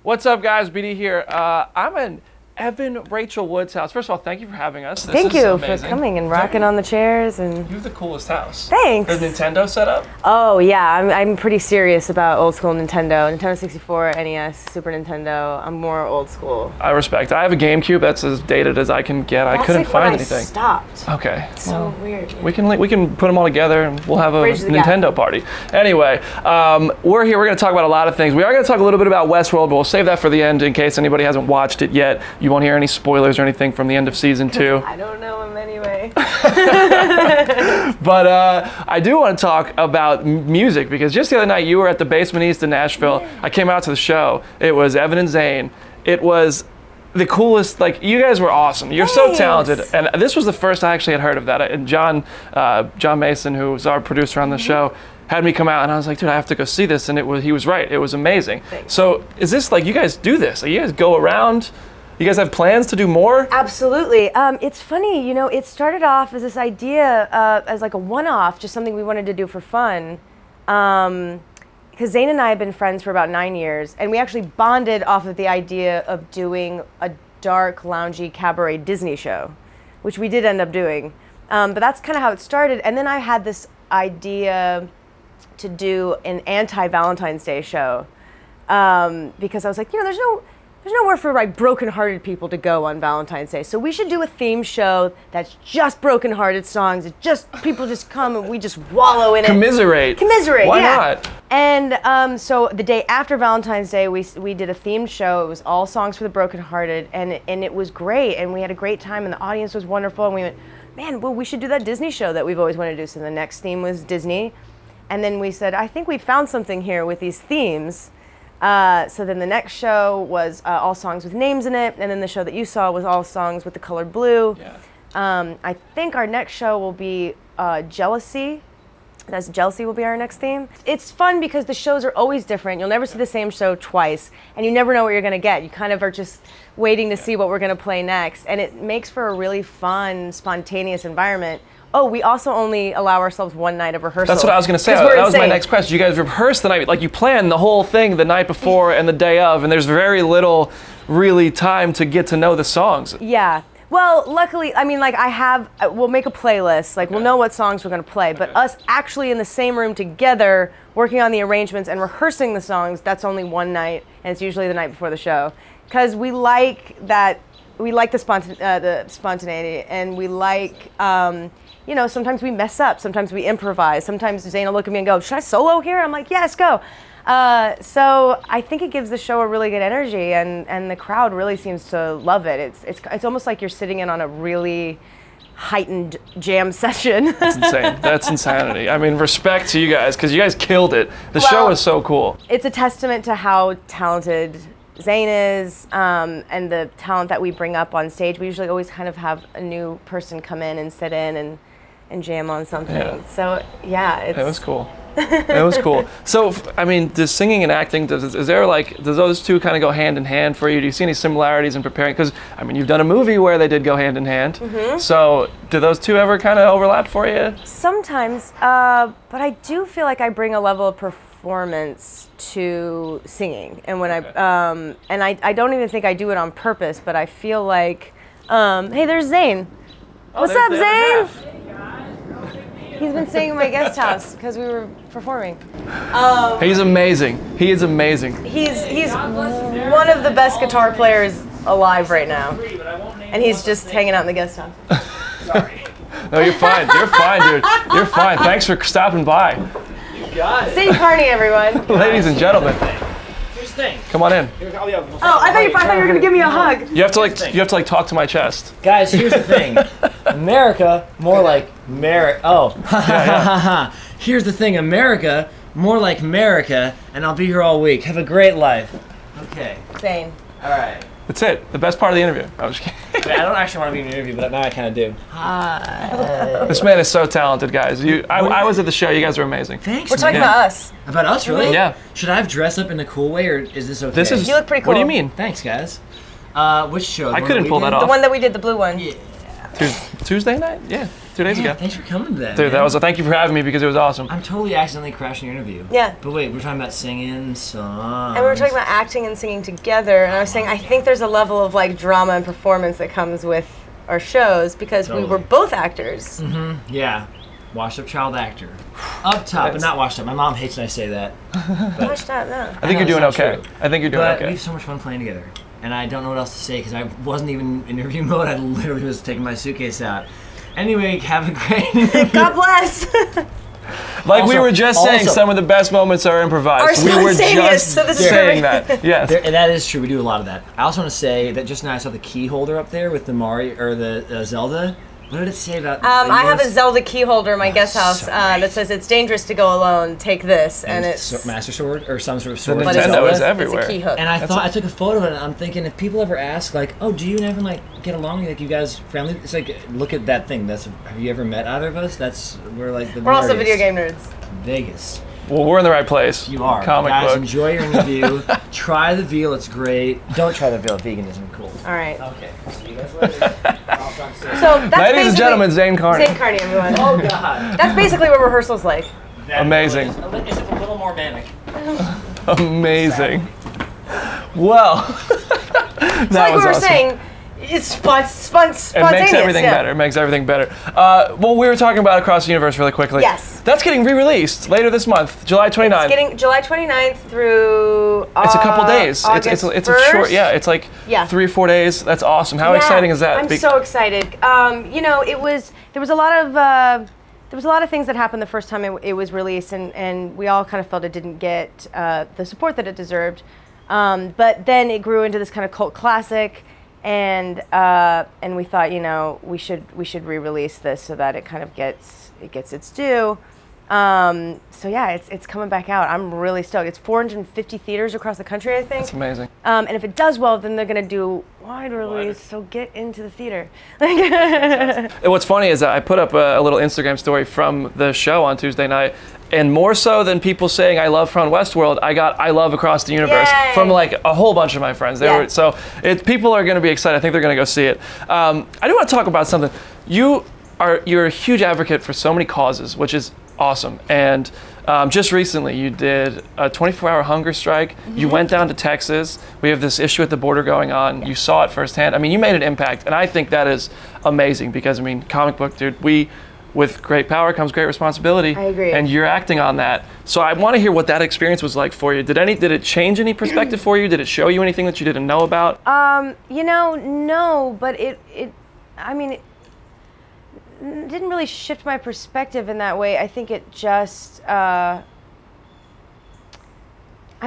What's up, guys? BD here. I'm in Evan Rachel Wood's house. First of all, thank you for having us. Thank you for coming and rocking on the chairs. And you have the coolest house. Thanks. The Nintendo setup? Oh yeah, I'm pretty serious about old school Nintendo. Nintendo 64, NES, Super Nintendo. I'm more old school. I respect. I have a GameCube that's as dated as I can get. I couldn't find anything. Stopped. Okay. It's so weird. We can put them all together and we'll have a Nintendo party. Anyway, we're here. We're going to talk about a lot of things. We are going to talk a little bit about Westworld, but we'll save that for the end in case anybody hasn't watched it yet. You won't hear any spoilers or anything from the end of season 2. I don't know him anyway. But I do want to talk about music because just the other night you were at the Basement East in Nashville. I came out to the show. It was Evan and Zane. It was the coolest. Like, you guys were awesome. You're so talented. And this was the first I actually had heard of that. And John Mason, who was our producer on the show, had me come out, and I was like, dude, I have to go see this. And he was right. It was amazing. Thanks. So is this like, you guys do this? Like, you guys go around? You guys have plans to do more? Absolutely. It's funny, you know, it started off as this idea, as like a one-off, just something we wanted to do for fun. Because Zane and I have been friends for about 9 years, and we actually bonded off of the idea of doing a dark, loungy cabaret Disney show, which we did end up doing. But that's kind of how it started. And then I had this idea to do an anti-Valentine's Day show, because I was like, you know, there's nowhere for like broken-hearted people to go on Valentine's Day. So we should do a theme show that's just broken-hearted songs. It just people just come and we just wallow in it. Commiserate. Why not? And so the day after Valentine's Day, we did a themed show. It was all songs for the broken-hearted, and it was great. And we had a great time, and the audience was wonderful. And we went, man, well, we should do that Disney show that we've always wanted to do. So the next theme was Disney, and then we said, I think we found something here with these themes. So then the next show was all songs with names in it, and then the show that you saw was all songs with the color blue. Yeah. I think our next show will be Jealousy. Jealousy will be our next theme. It's fun because the shows are always different. You'll never see the same show twice, and you never know what you're going to get. You kind of are just waiting to see what we're going to play next, and it makes for a really fun, spontaneous environment. Oh, we also only allow ourselves one night of rehearsal. That's what I was going to say. That was my next question. You guys rehearse the night, like you plan the whole thing the night before and the day of, and there's very little really time to get to know the songs. Yeah. Well, luckily, I mean, like we'll make a playlist, like we'll know what songs we're going to play, but us actually in the same room together, working on the arrangements and rehearsing the songs, that's only one night, and it's usually the night before the show. Because we like that, we like the spontaneity, and we like, you know, sometimes we mess up, sometimes we improvise, sometimes Zane will look at me and go, should I solo here? I'm like, yes, go. So I think it gives the show a really good energy, and the crowd really seems to love it. It's almost like you're sitting in on a really heightened jam session. That's insane. That's insanity. I mean, respect to you guys, because you guys killed it. The show is so cool. It's a testament to how talented Zane is, and the talent that we bring up on stage. We usually always kind of have a new person come in and sit in and jam on something. Yeah. So yeah, it was cool. It was cool. So, I mean, does singing and acting, does those two kind of go hand in hand for you? Do you see any similarities in preparing? Because, I mean, you've done a movie where they did go hand in hand. Mm-hmm. So, do those two ever kind of overlap for you? Sometimes, but I do feel like I bring a level of performance to singing. And when I don't even think I do it on purpose, but I feel like, hey, there's Zane. What's up, Zane? He's been staying in my guest house because we were performing. He's amazing. He is amazing. He's one of the best guitar players alive right now, and he's just hanging out in the guest house. Sorry. No, you're fine. You're fine, dude. You're fine. Thanks for stopping by. You got it. Zane Carney, everyone. Ladies and gentlemen. Here's the thing. Come on in. Oh, I thought you were gonna give me a hug. You have to like talk to my chest. Guys, here's the thing. America, more like Here's the thing, America, more like America, and I'll be here all week. Have a great life. Okay. Zane. All right. That's it. The best part of the interview. I was just kidding. Wait, I don't actually want to be in an interview, but now I kind of do. Hi. This man is so talented, guys. I was at the show. You guys were amazing. Thanks. We're talking about us. About us, really? Yeah. Should I have dressed up in a cool way, or is this okay? You look pretty cool. What do you mean? Thanks, guys. Which show? I couldn't pull that off. The one that we did, the blue one. Yeah. Tuesday night? Yeah. 2 days ago. Thanks for coming to that. Dude, that was thank you for having me because it was awesome. I'm totally accidentally crashing your interview. Yeah. But wait, we're talking about singing songs. And we were talking about acting and singing together, and I was saying I think there's a level of like drama and performance that comes with our shows because we were both actors. Mm-hmm. Yeah. Washed up child actor. Up top, but not washed up. My mom hates when I say that. Washed up, no. I think you're doing okay. I think you're doing but okay. we have so much fun playing together. And I don't know what else to say because I wasn't even in interview mode. I literally was taking my suitcase out. Anyway, have a great interview. God bless. Like we were just saying, some of the best moments are improvised. We were just so this saying that. Yes. And that is true. We do a lot of that. I also want to say that just now I saw the key holder up there with the Mario or the Zelda. What did it say about? I have a Zelda key holder in my guest house that says it's dangerous to go alone. Take this, and it's Master Sword or some sort of sword. The Nintendo is everywhere. It's a key hook. And I thought I took a photo of it. And I'm thinking if people ever ask like, oh, do you and Evan like get along? Like you guys friendly? It's like look at that thing. Have you ever met either of us? We're like the. We're also video game nerds. Vegas. Well, we're in the right place. You are. Comic Guys, book. enjoy your interview. Try the veal, it's great. Don't try the veal, vegan isn't cool. All right. Okay. See you guys later. So that's Ladies and gentlemen, Zane Carney. Zane Carney, everyone. Oh God. That's basically what rehearsal's like. Amazing. Is it a little more manic? Amazing. Well, So like we were saying, it's spontaneous. It makes everything better. It makes everything better. Well, we were talking about Across the Universe really quickly. Yes. That's getting re-released later this month, July 29th. It's getting July 29th through It's a couple days. August It's a short, yeah. It's like 3 or 4 days. That's awesome. How exciting is that? I'm so excited. You know, there was a lot of things that happened the first time it was released, and we all kind of felt it didn't get the support that it deserved. But then it grew into this kind of cult classic. And we thought, you know, we should re-release this so that it kind of gets its due. So yeah, it's coming back out. I'm really stoked. It's 450 theaters across the country, I think. That's amazing. And if it does well, then they're gonna do wide release. So get into the theater. And what's funny is that I put up a little Instagram story from the show on Tuesday night. And more so than people saying I love from Westworld, I got I love Across the Universe from like a whole bunch of my friends. People are going to be excited. I think they're going to go see it. I do want to talk about something. You're a huge advocate for so many causes, which is awesome. And just recently, you did a 24-hour hunger strike. Mm-hmm. You went down to Texas. We have this issue at the border going on. You saw it firsthand. I mean, you made an impact, and I think that is amazing because I mean, comic book, dude. With great power comes great responsibility. I agree. And you're acting on that. So I want to hear what that experience was like for you. Did it change any perspective for you? Did it show you anything that you didn't know about? You know, no, but it didn't really shift my perspective in that way. I think it just, I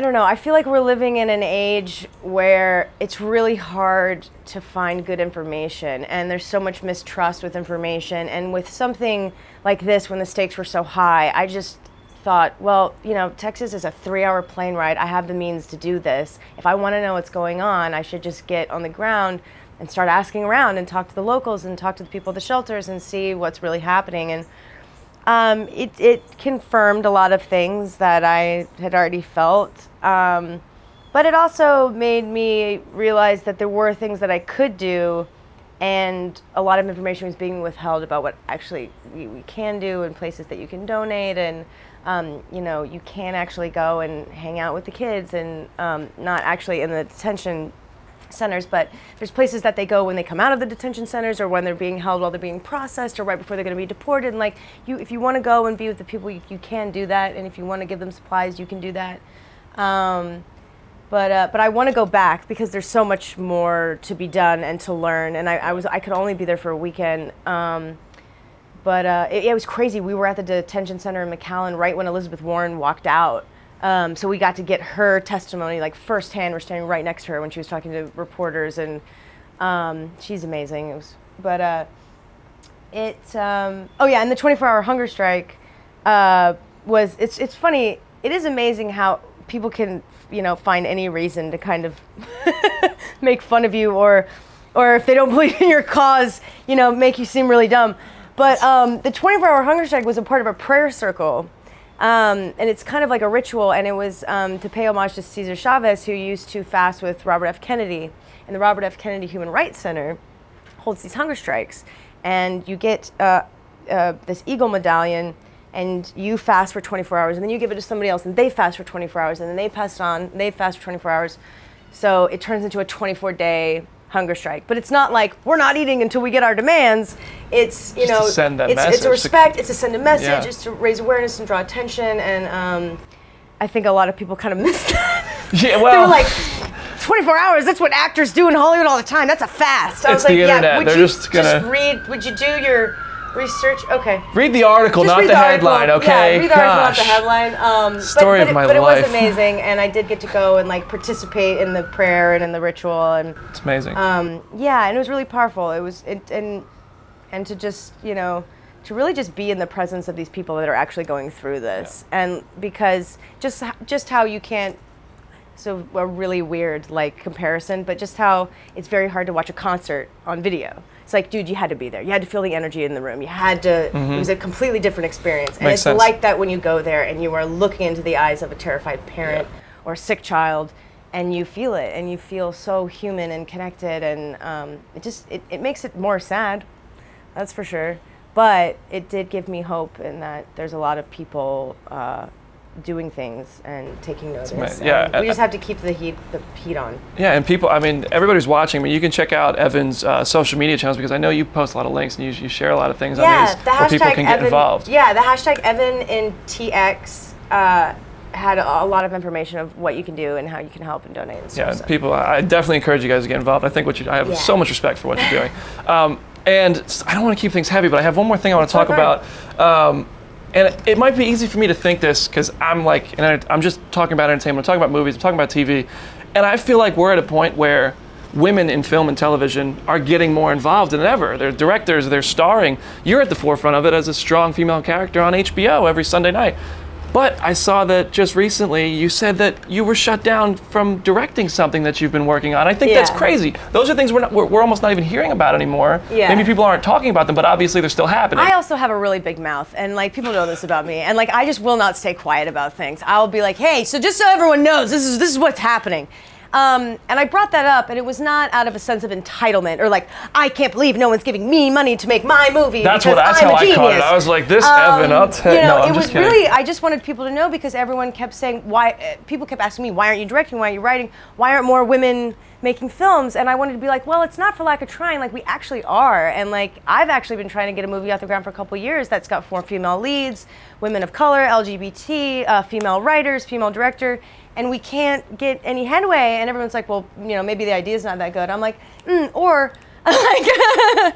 don't know. I feel like we're living in an age where it's really hard to find good information, and there's so much mistrust with information. And with something like this, when the stakes were so high, I just thought, well, you know, Texas is a 3-hour plane ride. I have the means to do this. If I want to know what's going on, I should just get on the ground and start asking around and talk to the locals and talk to the people at the shelters and see what's really happening. And it confirmed a lot of things that I had already felt, but it also made me realize that there were things that I could do, and a lot of information was being withheld about what actually we can do and places that you can donate, and you know, you can actually go and hang out with the kids, and not actually in the detention centers, but there's places that they go when they come out of the detention centers, or when they're being held while they're being processed, or right before they're going to be deported. And like, if you want to go and be with the people, you can do that, and if you want to give them supplies, you can do that. But I want to go back because there's so much more to be done and to learn. And I could only be there for a weekend. But it was crazy. We were at the detention center in McAllen right when Elizabeth Warren walked out. So we got to get her testimony like firsthand. We're standing right next to her when she was talking to reporters, and she's amazing. Oh yeah, and the 24-hour hunger strike it's funny. It is amazing how people can, you know, find any reason to kind of make fun of you, or if they don't believe in your cause, you know, make you seem really dumb. But the 24-hour hunger strike was a part of a prayer circle. And it's kind of like a ritual, and it was to pay homage to Cesar Chavez, who used to fast with Robert F. Kennedy. And the Robert F. Kennedy Human Rights Center holds these hunger strikes. And you get this eagle medallion, and you fast for 24 hours, and then you give it to somebody else, and they fast for 24 hours, and then they pass it on, they fast for 24 hours. So it turns into a 24-day hunger strike. But it's not like we're not eating until we get our demands. It's, you know, to send that it's message. a respect, it's to send a message, Yeah. it's to raise awareness and draw attention, and I think a lot of people kind of missed that. Yeah, They well, were like, 24 hours, that's what actors do in Hollywood all the time. That's a fast. I was It's like, the yeah, internet. would They're you just gonna- read, would you do your research? Okay. read the article, Just not read the headline, article. okay? Yeah, read the article, not the Gosh. headline. Story of my but it was life. amazing, and I did get to go and like participate in the prayer and in the ritual, and It's amazing. yeah, and it was really powerful. It was and to just, you know, to really just be in the presence of these people that are actually going through this, and because just how you can't. So a really weird like comparison, but just how it's very hard to watch a concert on video. It's like, dude, you had to be there. You had to feel the energy in the room. You had to. It was a completely different experience. And Makes it's sense. like that when you go there and you are looking into the eyes of a terrified parent or a sick child, and you feel it, and you feel so human and connected, and it makes it more sad, that's for sure. But it did give me hope in that there's a lot of people doing things and taking notice. amazing. Yeah, And we just have to keep the heat on. Yeah, and people, I mean, everybody's watching. I mean, you can check out Evan's social media channels, because I know you post a lot of links and you share a lot of things on these the where people hashtag can get Evan, involved. Yeah, the hashtag Evan in TX had a lot of information of what you can do and how you can help and donate and stuff. Yeah, so. people, I definitely encourage you guys to get involved. I think I have so much respect for what you're doing. And I don't want to keep things heavy, but I have one more thing I want to talk about. And it might be easy for me to think this, because I'm like, I'm just talking about entertainment, I'm talking about movies, I'm talking about TV, and I feel like we're at a point where women in film and television are getting more involved than ever. They're directors, they're starring. You're at the forefront of it as a strong female character on HBO every Sunday night. But I saw that just recently you said that you were shut down from directing something that you've been working on. I think that's crazy. Those are things we're almost not even hearing about anymore. Yeah. Maybe people aren't talking about them, but obviously they're still happening. I also have a really big mouth, and like people know this about me, and like I just will not stay quiet about things. I'll be like, hey, so just so everyone knows, this is what's happening. And I brought that up, and it was not out of a sense of entitlement or like, I can't believe no one's giving me money to make my movie. That's because how I'm a I genius. caught it. I was like, this Evan, I'll tell you know, no, I'm it just was kidding. really, I just wanted people to know, because everyone kept saying, why, people kept asking me, why aren't you directing, why aren't you writing, why aren't more women making films? And I wanted to be like, well, it's not for lack of trying, like we actually are. And like, I've actually been trying to get a movie off the ground for a couple of years that's got 4 female leads, women of color, LGBT, female writers, female director, and we can't get any headway. And everyone's like, well, you know, maybe the idea's not that good. I'm like, or like,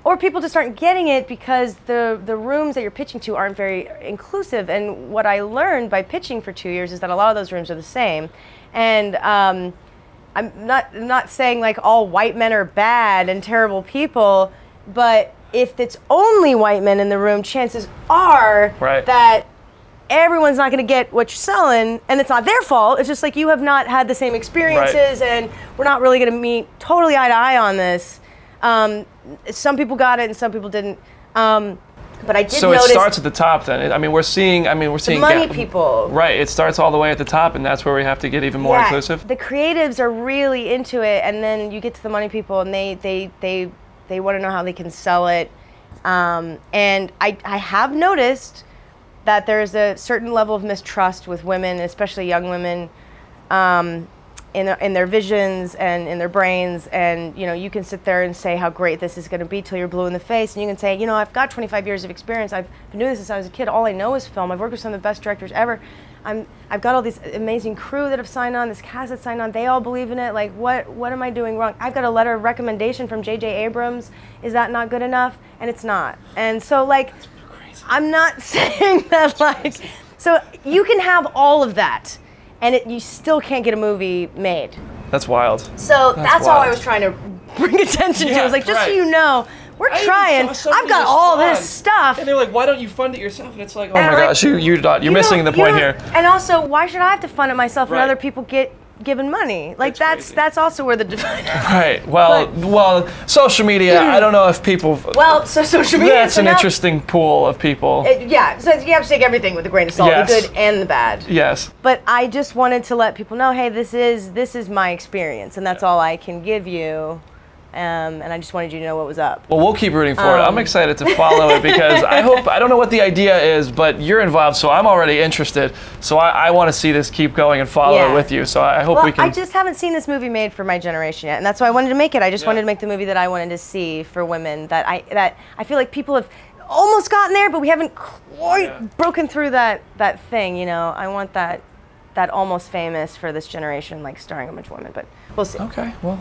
or people just aren't getting it because the rooms that you're pitching to aren't very inclusive. And what I learned by pitching for 2 years is that a lot of those rooms are the same. And I'm not saying like all white men are bad and terrible people, but if it's only white men in the room, chances are that everyone's not going to get what you're selling, and it's not their fault. It's just like you have not had the same experiences, and we're not really going to meet totally eye to eye on this. Some people got it and some people didn't. But I did so notice. So it starts at the top then. I mean, we're seeing the money people. Right. It starts all the way at the top, and that's where we have to get even more inclusive. The creatives are really into it, and then you get to the money people, and they want to know how they can sell it. And I have noticed that there's a certain level of mistrust with women, especially young women, in their visions and in their brains. And you know, you can sit there and say how great this is going to be till you're blue in the face, and you can say, you know, I've got 25 years of experience. I've been doing this since I was a kid. All I know is film. I've worked with some of the best directors ever. I've got all this amazing crew that have signed on, this cast that's signed on. They all believe in it. Like, what am I doing wrong? I've got a letter of recommendation from J.J. Abrams. Is that not good enough? And it's not. And so, like, I'm not saying that, like, so you can have all of that, and you still can't get a movie made. That's wild. So that's all I was trying to bring attention to. I was like, just so you know, we're trying. I've got all this stuff. And they're like, why don't you fund it yourself? And it's like, oh my gosh, you're missing the point here. And also, why should I have to fund it myself and Right. other people get given money? Like that's also where the divide. Right. Well, social media. I don't know if people. Well, so social media. That's an interesting pool of people. Yeah. So you have to take everything with a grain of salt, Yes. the good and the bad. Yes. But I just wanted to let people know, hey, this is my experience, and that's all I can give you. and I just wanted you to know what was up. Well, we'll keep rooting for it. I'm excited to follow it because I don't know what the idea is, but you're involved, so I'm already interested. So I want to see this keep going and follow it with you. So I hope we can. I just haven't seen this movie made for my generation yet, and that's why I wanted to make it. I just wanted to make the movie that I wanted to see for women. That I feel like people have almost gotten there, but we haven't quite broken through that thing. You know, I want that almost famous for this generation, like starring a bunch of women, but we'll see. Okay, well,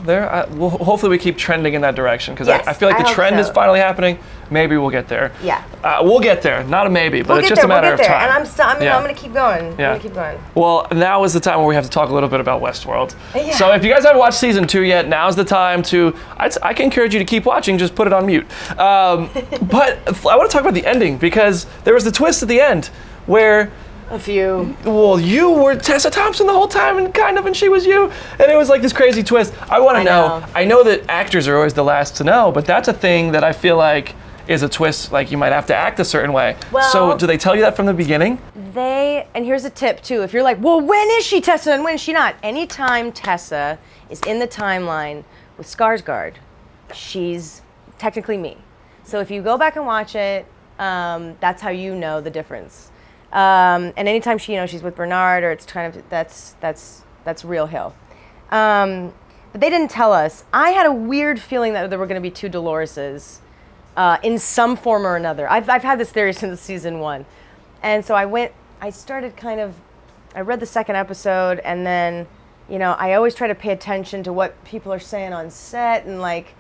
hopefully we keep trending in that direction because Yes, I feel like the trend is finally happening. Maybe we'll get there. Yeah. We'll get there. Not a maybe, but it's just a matter of there. time. And I'm going to keep going. I'm going to keep going. Well, now is the time where we have to talk a little bit about Westworld. Yeah. So if you guys haven't watched season 2 yet, now's the time to. I can encourage you to keep watching. Just put it on mute. But I want to talk about the ending because there was the twist at the end where. A few. Well, you were Tessa Thompson the whole time, and she was you, and it was like this crazy twist. I want to know. I know that actors are always the last to know, but that's a thing that I feel like is a twist. Like you might have to act a certain way. Well, so do they tell you that from the beginning? And here's a tip too. If you're like, well, when is she Tessa and when is she not? Anytime Tessa is in the timeline with Skarsgård, she's technically me. So if you go back and watch it, that's how you know the difference. And anytime she's with Bernard, or it's kind of that's real Hill. But they didn't tell us. I had a weird feeling that there were going to be 2 Doloreses in some form or another. I've had this theory since season 1, and so I read the second episode, and then I always try to pay attention to what people are saying on set and like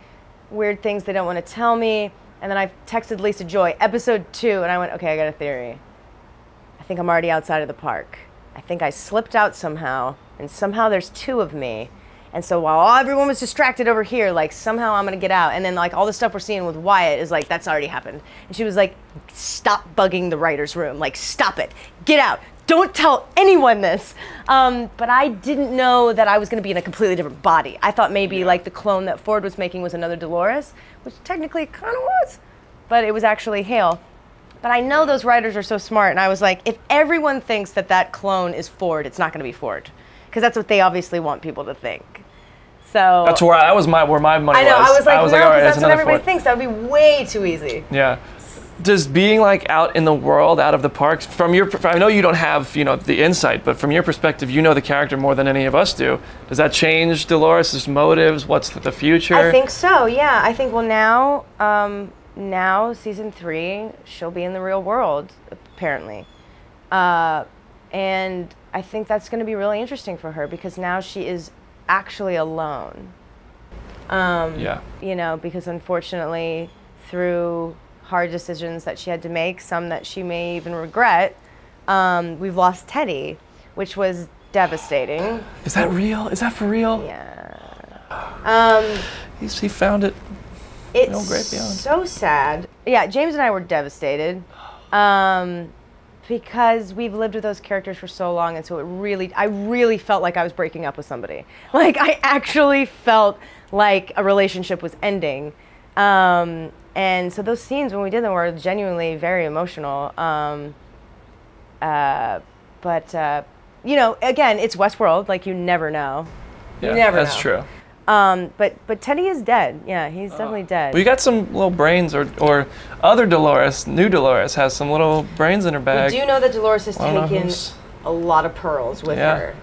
weird things they don't want to tell me. And then I texted Lisa Joy, episode 2, and I went, okay, I got a theory. I think I'm already outside of the park. I think I slipped out somehow, and somehow there's 2 of me. And so while everyone was distracted over here, like somehow I'm gonna get out. And then like all the stuff we're seeing with Wyatt is like, that's already happened. And she was like, stop bugging the writer's room. Like, stop it, get out. Don't tell anyone this. But I didn't know that I was gonna be in a completely different body. I thought maybe like the clone that Ford was making was another Dolores, which technically it kind of was, but it was actually Hale. But I know those writers are so smart, and I was like, if everyone thinks that clone is Ford, it's not going to be Ford, because that's what they obviously want people to think. So that's where where my money was. I know. I was like, no, all right, that's what everybody Ford. thinks. That would be way too easy. Yeah. Does being like out in the world, out of the parks, I know you don't have the insight, but from your perspective, you know the character more than any of us do. Does that change Dolores' motives? What's the future? I think so. Yeah, I think now season 3, she'll be in the real world apparently, and I think that's going to be really interesting for her because now she is actually alone. Because unfortunately, through hard decisions that she had to make, some that she may even regret, we've lost Teddy, which was devastating. Is that real? Is that for real? Yeah. He found it. It's so sad. Yeah, James and I were devastated because we've lived with those characters for so long, and so I really felt like I was breaking up with somebody. Like I actually felt like a relationship was ending. And so those scenes when we did them were genuinely very emotional. But again, it's Westworld. Like you never know. Yeah, you never know. That's true. But Teddy is dead. Yeah, he's definitely dead. We got some little brains, or other Dolores, new Dolores, has some little brains in her bag. We do know that Dolores has taken a lot of pearls with her.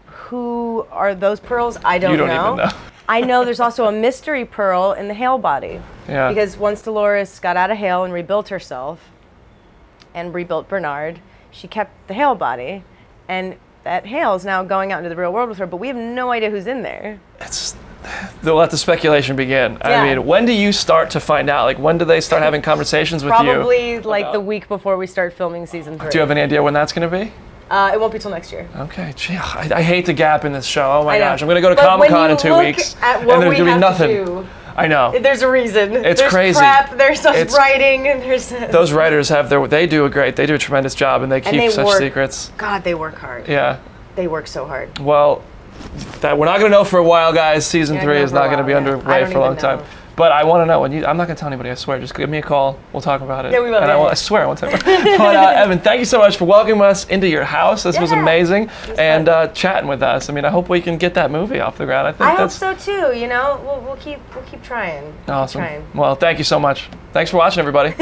Who are those pearls? I don't know. You don't even know. I know there's also a mystery pearl in the Hale body. Yeah. Because once Dolores got out of Hale and rebuilt herself, and rebuilt Bernard, she kept the Hale body, and that Hale is now going out into the real world with her, but we have no idea who's in there. They'll let the speculation begin. Yeah. I mean, when do you start to find out? Like, when do they start having conversations with you? Probably like the week before we start filming season 3. Do you have any idea when that's going to be? It won't be till next year. Okay, gee, I hate the gap in this show. Oh my gosh, I'm going to go to Comic-Con in 2 weeks, and there's going to be nothing. I know. There's a reason. It's there's crazy. Prep, there's writing, and there's... Those writers they do a tremendous job, and they keep such secrets. God, they work hard. Yeah. They work so hard. Well, we're not going to know for a while, guys. Season 3 is not going to be underway for a long time. But I want to know, I'm not going to tell anybody, I swear. Just give me a call. We'll talk about it. Yeah, we will. And I swear I won't tell you. But Evan, thank you so much for welcoming us into your house. This was amazing. And chatting with us. I mean, I hope we can get that movie off the ground. I hope so too, you know. We'll keep trying. Awesome. Well, thank you so much. Thanks for watching, everybody.